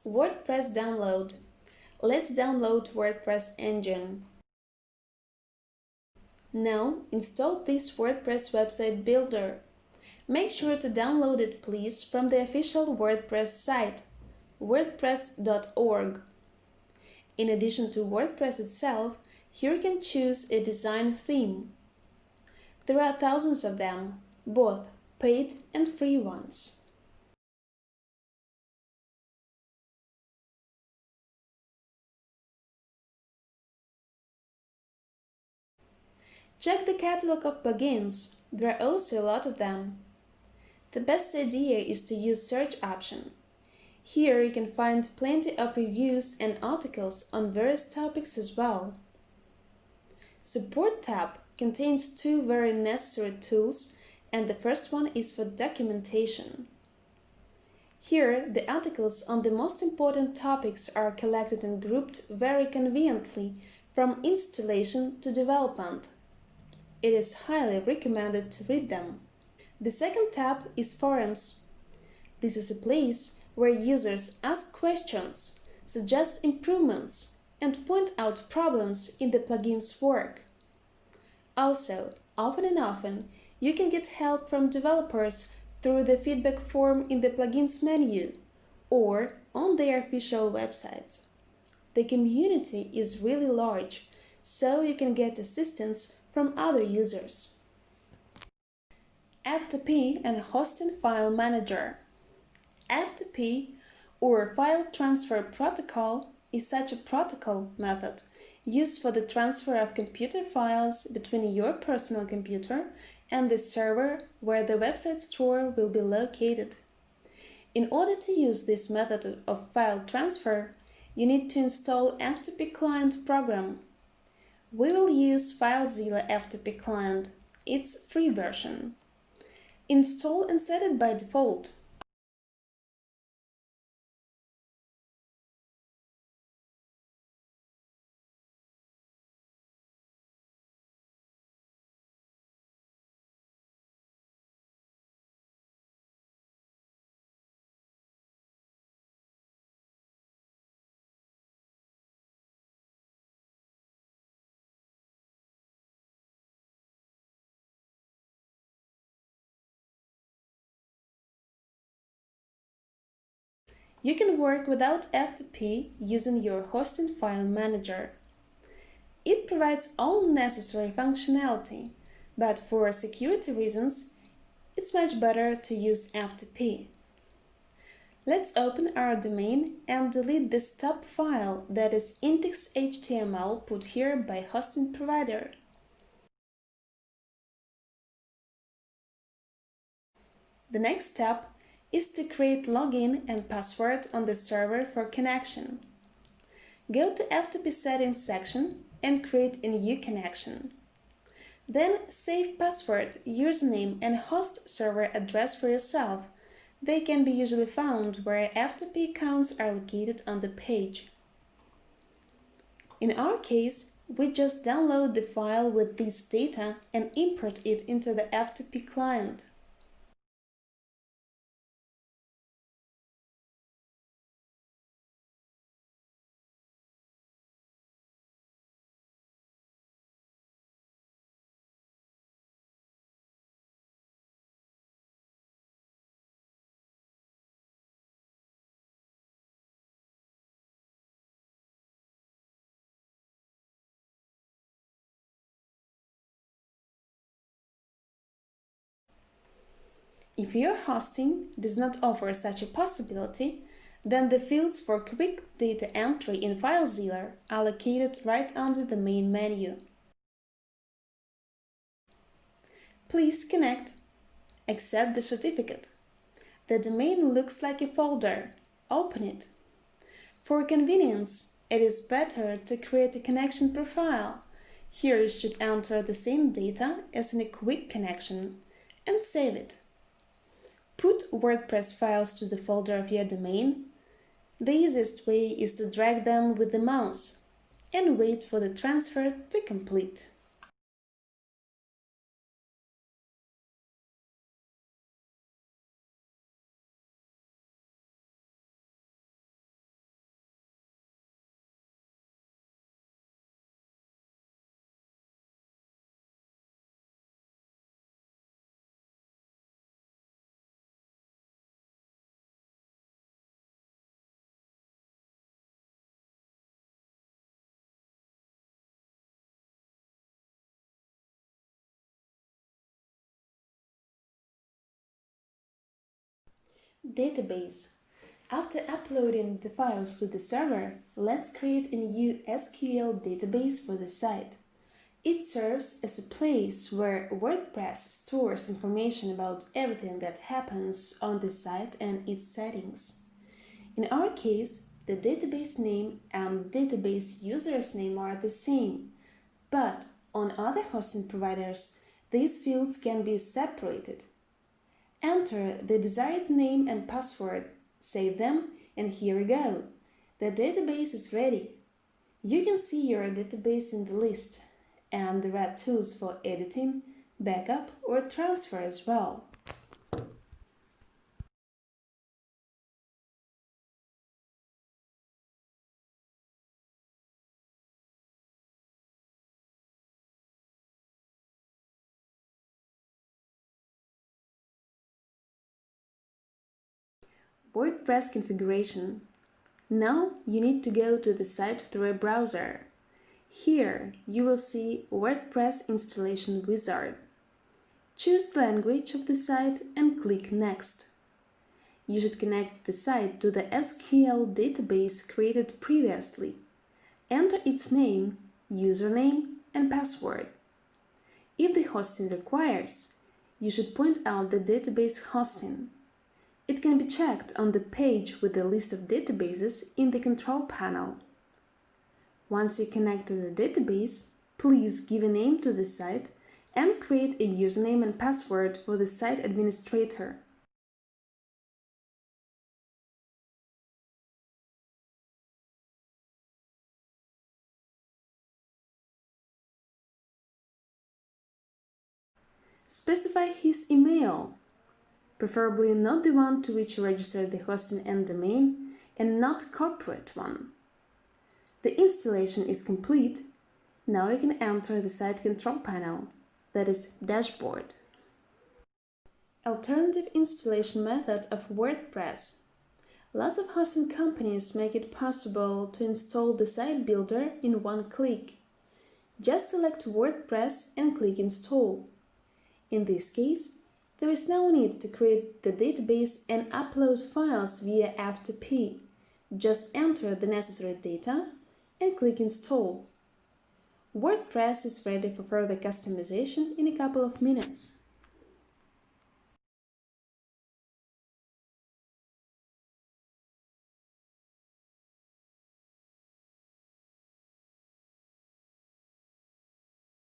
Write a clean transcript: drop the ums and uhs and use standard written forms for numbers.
WordPress download. Let's download WordPress engine. Now install this WordPress website builder. Make sure to download it please from the official WordPress site, wordpress.org. In addition to WordPress itself, here you can choose a design theme. There are thousands of them, both paid and free ones. Check the catalog of plugins. There are also a lot of them. The best idea is to use search option. Here you can find plenty of reviews and articles on various topics as well. Support tab contains two very necessary tools, and the first one is for documentation. Here, the articles on the most important topics are collected and grouped very conveniently from installation to development. It is highly recommended to read them. The second tab is Forums. This is a place where users ask questions, suggest improvements, and point out problems in the plugin's work. Also, often and often, you can get help from developers through the feedback form in the plugin's menu or on their official websites. The community is really large, so you can get assistance from other users. F2P and Hosting File Manager. F2P, or File Transfer Protocol, is such a protocol method used for the transfer of computer files between your personal computer and the server where the website store will be located. In order to use this method of file transfer, you need to install F2P client program. We will use FileZilla F2P client, its free version. Install and set it by default. You can work without F2P using your hosting file manager. It provides all necessary functionality, but for security reasons, it's much better to use F2P. Let's open our domain and delete the stub file that is index.html put here by hosting provider. The next step is to create login and password on the server for connection. Go to F2P settings section and create a new connection. Then save password, username and host server address for yourself. They can be usually found where F2P accounts are located on the page. In our case, we just download the file with this data and import it into the F2P client. If your hosting does not offer such a possibility, then the fields for quick data entry in FileZilla are located right under the main menu. Please connect. Accept the certificate. The domain looks like a folder. Open it. For convenience, it is better to create a connection profile. Here you should enter the same data as in a quick connection and save it. Put WordPress files to the folder of your domain. The easiest way is to drag them with the mouse and wait for the transfer to complete. Database. After uploading the files to the server, let's create a new SQL database for the site. It serves as a place where WordPress stores information about everything that happens on the site and its settings. In our case, the database name and database user's name are the same, but on other hosting providers, these fields can be separated. Enter the desired name and password, save them, and here we go. The database is ready. You can see your database in the list, and there are tools for editing, backup, or transfer as well. WordPress configuration. Now you need to go to the site through a browser. Here you will see WordPress installation wizard. Choose the language of the site and click Next. You should connect the site to the SQL database created previously. Enter its name, username, and password. If the hosting requires, you should point out the database hosting. It can be checked on the page with the list of databases in the control panel. Once you connect to the database, please give a name to the site and create a username and password for the site administrator. Specify his email, preferably not the one to which you registered the hosting and domain, and not corporate one. The installation is complete. Now you can enter the site control panel, that is, dashboard. Alternative installation method of WordPress. Lots of hosting companies make it possible to install the site builder in one click. Just select WordPress and click Install. In this case, there is no need to create the database and upload files via FTP. Just enter the necessary data and click Install. WordPress is ready for further customization in a couple of minutes.